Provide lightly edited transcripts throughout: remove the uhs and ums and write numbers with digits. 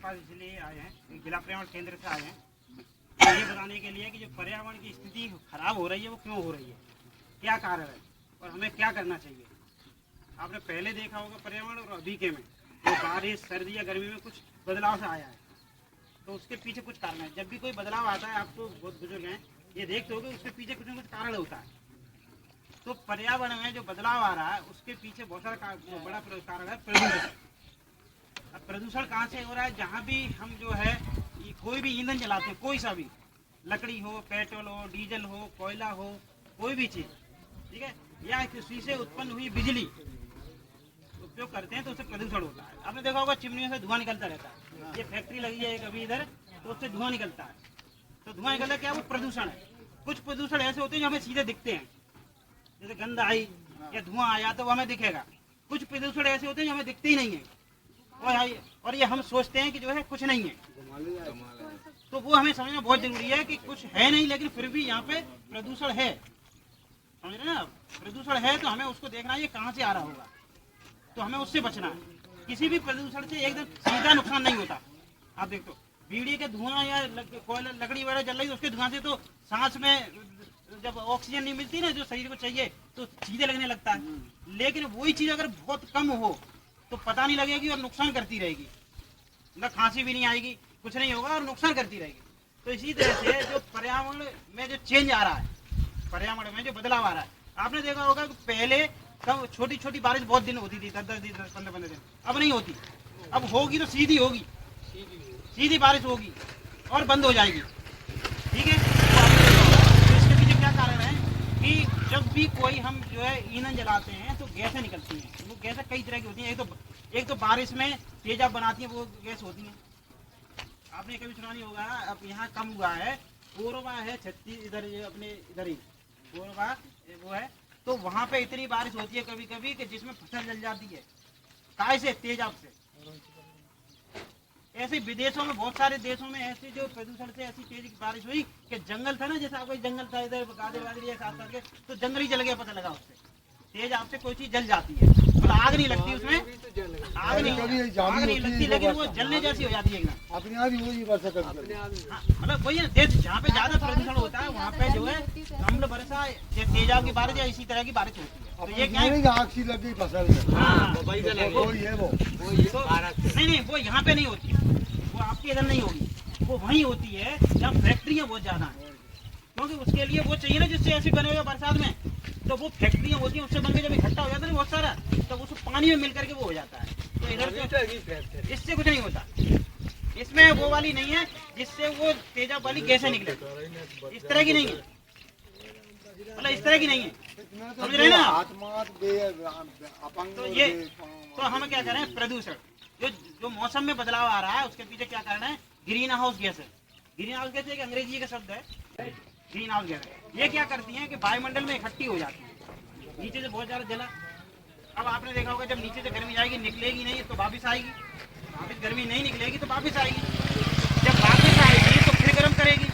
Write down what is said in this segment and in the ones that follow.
पास इसलिए आए हैं, जिला पर्यावरण केंद्र से आए हैं, तो ये बताने के लिए कि जो पर्यावरण की स्थिति खराब हो रही है वो क्यों हो रही है, क्या कारण है और हमें क्या करना चाहिए। आपने पहले देखा होगा पर्यावरण और अभी के में जो बारिश सर्दी या गर्मी में कुछ बदलाव से आया है, तो उसके पीछे कुछ कारण है। जब भी कोई बदलाव आता है, आप तो बहुत बुजुर्ग हैं, ये देखते हो कि उसके पीछे कुछ न कुछ कारण होता है। तो पर्यावरण में जो बदलाव आ रहा है उसके पीछे बहुत सारा बड़ा कारण है प्रदूषण। अब प्रदूषण कहाँ से हो रहा है, जहाँ भी हम जो है कोई भी ईंधन जलाते हैं, कोई सा भी, लकड़ी हो, पेट्रोल हो, डीजल हो, कोयला हो, कोई भी चीज, ठीक है, या किसी से उत्पन्न हुई बिजली उपयोग करते हैं तो उससे प्रदूषण होता है। आपने देखा होगा चिमनियों से धुआं निकलता रहता है, ये फैक्ट्री लगी है कभी इधर, तो उससे धुआं निकलता है, तो धुआं निकलता क्या, वो प्रदूषण है। कुछ प्रदूषण ऐसे होते हैं जो हमें सीधे दिखते हैं, जैसे गंध आई या धुआं आया तो वो हमें दिखेगा। कुछ प्रदूषण ऐसे होते हैं जो हमें दिखते ही नहीं है, और ये हम सोचते हैं कि जो है कुछ नहीं है, तो वो हमें समझना बहुत जरूरी है कि कुछ है नहीं लेकिन फिर भी यहाँ पे प्रदूषण है, समझ रहे हैं आप। प्रदूषण है तो हमें उसको देखना है ये कहाँ से आ रहा होगा, तो हमें उससे बचना है। किसी भी प्रदूषण से एकदम सीधा नुकसान नहीं होता। आप देखो बीड़ी के धुआं या कोयला लकड़ी वगैरह जल रही है, उसके धुआं से तो सांस में जब ऑक्सीजन नहीं मिलती ना जो शरीर को चाहिए, तो सीधे लगने लगता है। लेकिन वही चीज अगर बहुत कम हो तो पता नहीं लगेगी और नुकसान करती रहेगी, मतलब खांसी भी नहीं आएगी, कुछ नहीं होगा और नुकसान करती रहेगी। तो इसी तरह से जो पर्यावरण में जो चेंज आ रहा है, पर्यावरण में जो बदलाव आ रहा है, आपने देखा होगा कि पहले कब छोटी छोटी बारिश बहुत दिन होती थी, 10-10 दिन, 15-15 दिन, अब नहीं होती। अब होगी तो सीधी होगी, सीधी बारिश होगी और बंद हो जाएगी, ठीक है। तो इसके पीछे क्या कारण है कि जब भी कोई हम जो है ईंधन जलाते हैं तो गैसें निकलती हैं। वो गैसें कई तरह की होती हैं, एक तो बारिश में तेजाब बनाती है, वो गैस होती है। आपने कभी सुना नहीं होगा, अब यहाँ कम हुआ है, कोरबा है छत्तीस, इधर अपने इधर ही कोरबा वो है, तो वहाँ पे इतनी बारिश होती है कभी कभी कि जिसमें फसल जल जाती है, काय से, तेजाब से। ऐसे विदेशों में, बहुत सारे देशों में ऐसे जो प्रदूषण से ऐसी तेज बारिश हुई कि जंगल था ना, जैसे आपको जंगल था इधर गाजर वाजरी या साथ करके, तो जंगल ही जल गया, पता लगा उससे तेज आपसे कोई चीज जल जाती है, मतलब आग नहीं लगती उसमें, आग नहीं लगती लेकिन वो जलने जैसी हो जाती है एकदम अपने आप ही वही वर्षा करती है। मतलब वही देश जहाँ पे ज्यादा प्रदूषण होता है वहाँ पे जो है अम्ल वर्षा, तेजाब की बारिश या इसी तरह की बारिश होती है। तो ये क्या है, आग सी लग गई फसल में, नहीं वो यहाँ पे नहीं होती, वो आपके इधर नहीं होगी, वो वहीं होती है जहाँ फैक्ट्रियाँ बहुत ज्यादा है, क्योंकि उसके लिए वो चाहिए ना जिससे ऐसी बनेगा बरसात में, तो वो फैक्ट्रियाँ होती हैं, उससे बनके जब इकट्ठा हो जाता है ना बहुत सारा, तब उस पानी में मिल करके वो हो जाता है। तो इधर इससे कुछ नहीं होता, इसमें वो वाली नहीं है जिससे वो तेजाब वाली गैसें निकले, इस तरह की नहीं है, मतलब इस तरह की नहीं है, समझ रहे हैं ना। तो ये तो हम क्या करें, प्रदूषण जो मौसम में बदलाव आ रहा है उसके पीछे क्या कारण है, ग्रीन हाउस गैस है। ग्रीन हाउस गैस एक अंग्रेजी का शब्द है, ग्रीन हाउस गैस। ये क्या करती हैं कि वायुमंडल में इकट्ठी हो जाती है, नीचे से बहुत ज्यादा जला। अब आपने देखा होगा जब नीचे से गर्मी जाएगी, निकलेगी नहीं तो वापिस आएगी, वापिस गर्मी नहीं निकलेगी तो वापिस आएगी, जब वापिस आएगी तो फिर गर्म करेगी,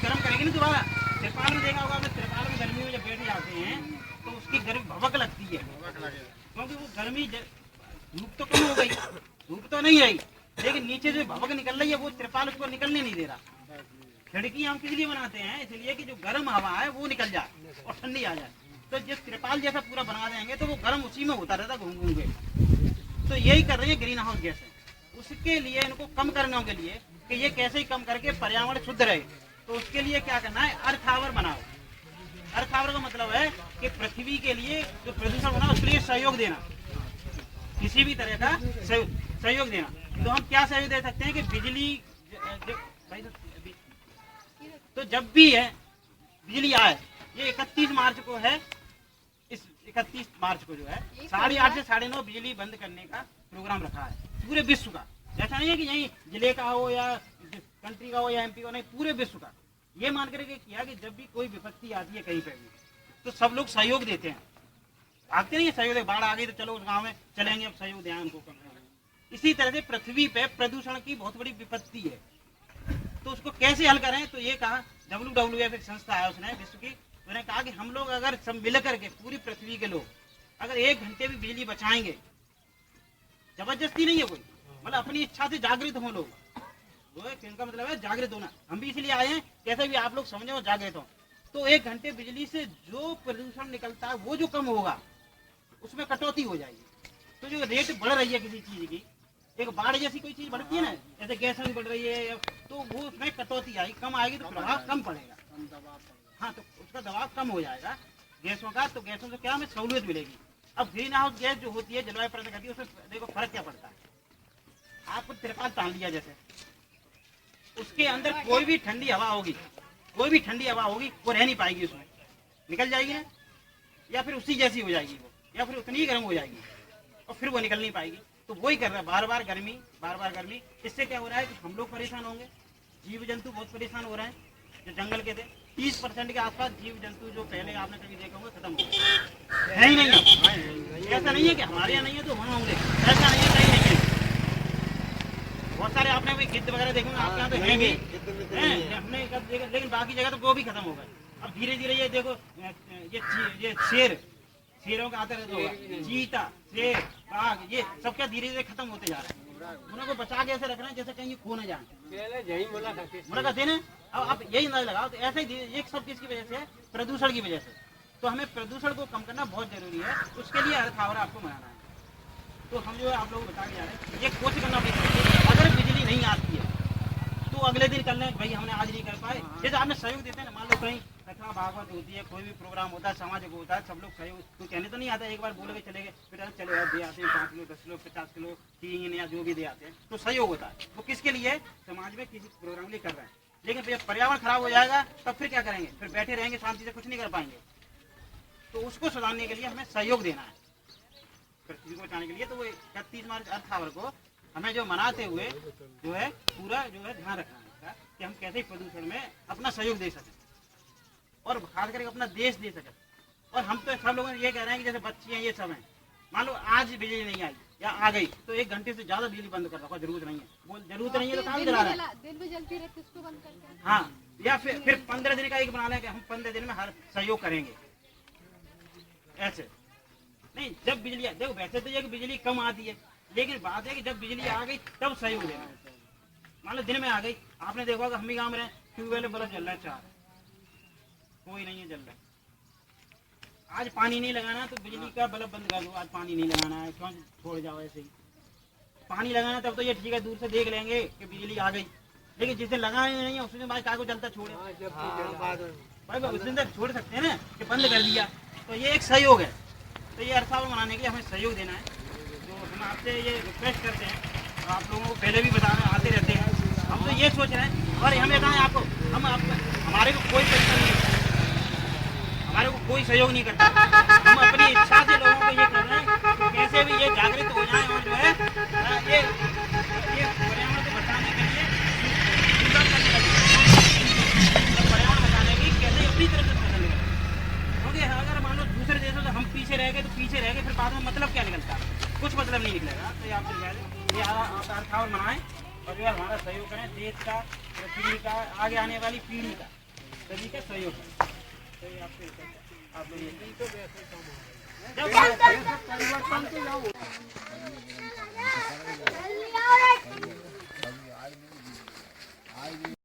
ना दोबारा। त्रिपाल में देखा होगा आपने, त्रिपाल में गर्मी में जब बैठ जाते हैं तो उसकी गर्मी भवक लगती है, क्योंकि वो गर्मी धूप तो कम हो गई, धूप तो नहीं आई, लेकिन नीचे जो भवक निकल रही है वो त्रिपाल उसको निकलने नहीं दे रहा। खिड़की हम किस लिए बनाते हैं, इसलिए कि जो गर्म हवा है वो निकल जाए और ठंडी आ जाए। तो जिस त्रिपाल जैसा पूरा बना देंगे तो वो गर्म उसी में होता रहता घूम घूम के। तो यही कर रही है ग्रीन हाउस गैस। उसके लिए इनको कम करने के लिए कि ये कैसे ही कम करके पर्यावरण शुद्ध रहे, तो उसके लिए क्या करना है, अर्थ आवर बनाओ। अर्थ आवर का मतलब है कि पृथ्वी के लिए जो प्रदूषण बना उसके लिए सहयोग देना, किसी भी तरह का सहयोग देना। तो हम क्या सहयोग दे सकते हैं कि बिजली, तो जब भी है बिजली आए, ये 31 मार्च को है, इस 31 मार्च को जो है 8:30 से 9:30 बिजली बंद करने का प्रोग्राम रखा है पूरे विश्व का। ऐसा नहीं है कि यहीं जिले का हो या कंट्री का हो या एमपी का, नहीं, पूरे विश्व का। ये मान करके किया कि जब भी कोई विपत्ति आती है कहीं पे भी तो सब लोग सहयोग देते हैं, आते नहीं है सहयोग, बाढ़ आ गई तो चलो उस गाँव में चलेंगे, अब सहयोग दें उनको कम। इसी तरह से पृथ्वी पे प्रदूषण की बहुत बड़ी विपत्ति है, तो उसको कैसे हल करें। तो ये कहा WWF एक संस्था है उसने विश्व की, उन्होंने कहा कि हम लोग अगर सब मिल करके पूरी पृथ्वी के लोग अगर 1 घंटे भी बिजली बचाएंगे, जबरदस्ती नहीं है कोई, मतलब अपनी इच्छा से जागृत हो लोग, वो है इनका मतलब है जागृत होना। हम भी इसलिए आए हैं कैसे भी आप लोग समझो और जागृत हो। तो 1 घंटे बिजली से जो प्रदूषण निकलता है वो जो कम होगा उसमें कटौती हो जाएगी। तो जो रेट बढ़ रही है किसी चीज की, एक बाढ़ जैसी कोई चीज बढ़ती है ना, जैसे गैस बढ़ रही है, तो वो उसमें कटौती आएगी, कम आएगी तो प्रभाव कम पड़ेगा। हाँ, तो उसका दबाव कम हो जाएगा गैसों का। तो गैसों से क्या हमें सहूलियत मिलेगी। अब ग्रीन हाउस गैस जो होती है जलवायु परिवर्तन करती है, उसमें देखो फर्क क्या पड़ता है। आपको तिरपाल तान लिया जैसे, उसके अंदर कोई भी ठंडी हवा होगी, कोई भी ठंडी हवा होगी वो रह नहीं पाएगी, उसमें निकल जाएगी ना, या फिर उसी जैसी हो जाएगी वो, या फिर उतनी ही गर्म हो जाएगी और फिर वो निकल नहीं पाएगी। तो वही कर रहा है, बार बार गर्मी। इससे क्या हो रहा है कि हम लोग परेशान होंगे, जीव जंतु बहुत परेशान हो रहे हैं। जो जंगल के थे 30% के आसपास जीव जंतु जो पहले आपने कभी देखा होगा खत्म हो गए, है ही नहीं अब। ऐसा नहीं है कि हमारे यहाँ नहीं है तो वहाँ होंगे, ऐसा नहीं है, कहीं नहीं है। बहुत सारे आपने भी गिद्ध वगैरह देखे होंगे, आपके यहाँ तो हैं भी, हमने देखा, लेकिन बाकी जगह तो वो भी खत्म हो गए। अब धीरे धीरे ये देखो, ये शेरों का आता रहता होगा, चीता, शेर, बाघ, ये सब क्या धीरे धीरे खत्म होते जा रहे हैं। उनको बचा के ऐसे रखना है जैसे कहीं खो न जाए, मुलाकात है। अब आप यही अंदाज लगाओ, तो ऐसे ही ये सब किसकी वजह से, प्रदूषण की वजह से। तो हमें प्रदूषण को कम करना बहुत जरूरी है, उसके लिए अर्थ आवर आपको मनाना है। तो हम जो है आप लोगों को बता के जा रहे हैं, ये कोशिश करना पड़ेगा। अगर बिजली नहीं आती है तो अगले दिन कर लें, भाई हमने आज नहीं कर पाए, जैसे आपने सहयोग देते हैं ना, मान लो कहीं कथा भागवत होती है, कोई भी प्रोग्राम होता है, सामाजिक होता है, सब लोग सहयोग, कोई कहने तो नहीं आता, एक बार बोल के चले गए, बेटा चलो यार दे आते हैं 5 किलो 10 किलो 50 किलो 3 या जो भी दे आते हैं, तो सहयोग होता है। वो किसके लिए, समाज में किसी प्रोग्राम के लिए कर रहे हैं। लेकिन जब पर्यावरण खराब हो जाएगा तब फिर क्या करेंगे, फिर बैठे रहेंगे शांति से, कुछ नहीं कर पाएंगे। तो उसको सुधारने के लिए हमें सहयोग देना है पृथ्वी को बचाने के लिए। तो वो 31 मार्च अर्थ आवर को हमें जो मनाते हुए जो है पूरा जो है ध्यान रखना है इसका, कि हम कैसे प्रदूषण में अपना सहयोग दे सकें और खास करके अपना देश दे सकें। और हम तो सब लोगों ये कह रहे हैं कि जैसे बच्चे हैं ये सब हैं, मान लो आज बिजली नहीं आई या आ गई तो 1 घंटे से ज्यादा बिजली बंद कर रखो, जरूरत नहीं है, वो जरूरत नहीं है तो काम चला रहा है, दिन में जलती रहती उसको बंद करके। हाँ, या फिर 15 दिन का एक बना लें कि हम 15 दिन में हर सहयोग करेंगे। ऐसे नहीं, जब बिजली देखो, वैसे तो ये कि बिजली कम आती है, लेकिन बात है कि जब बिजली आ गई तब सहयोग देना है। मान लो दिन में आ गई, आपने देखा होगा हम भी गाँव में रहे, ट्यूबवेल बल्ब जल रहा है 4, कोई नहीं है जल रहा है। आज पानी नहीं लगाना तो बिजली का बल्ब बंद कर दो, आज पानी नहीं लगाना है, क्यों छोड़ जाओ ऐसे ही। पानी लगाना तब तो ये ठीक है, दूर से देख लेंगे कि बिजली आ गई, लेकिन जिस दिन लगाना नहीं है उस दिन बाद काय को जलता छोड़े, भाई उस दिन तक छोड़ सकते हैं ना कि बंद कर दिया। तो ये एक सहयोग है। तो ये अर्थ आवर मनाने के लिए हमें सहयोग देना है। तो हम आपसे ये रिक्वेस्ट करते हैं, और आप लोगों को पहले भी बताने आते रहते हैं, हम तो ये सोच रहे हैं, और हमें कहा आपको हमारे को कोई पैसा नहीं है, हमारे को कोई सहयोग नहीं करता, हम अपनी इच्छा से लोगों को ये कर रहे हैं कि कैसे भी ये जागृत हो जाए और जो है ये पर्यावरण को बचाने के लिए पर्यावरण बचाने की कैसे अपनी तरफ से फसल लगे। क्योंकि अगर मान लो दूसरे देशों से हम पीछे रह गए तो पीछे रह गए, फिर बाद में मतलब क्या निकलता है, कुछ मतलब नहीं निकलेगा। तो ये आपसे ये अर्थ आवर मनाएं और जो है हमारा सहयोग करें, देश का, पृथ्वी का, आगे आने वाली पीढ़ी का, सभी का सहयोग करें। आप लोग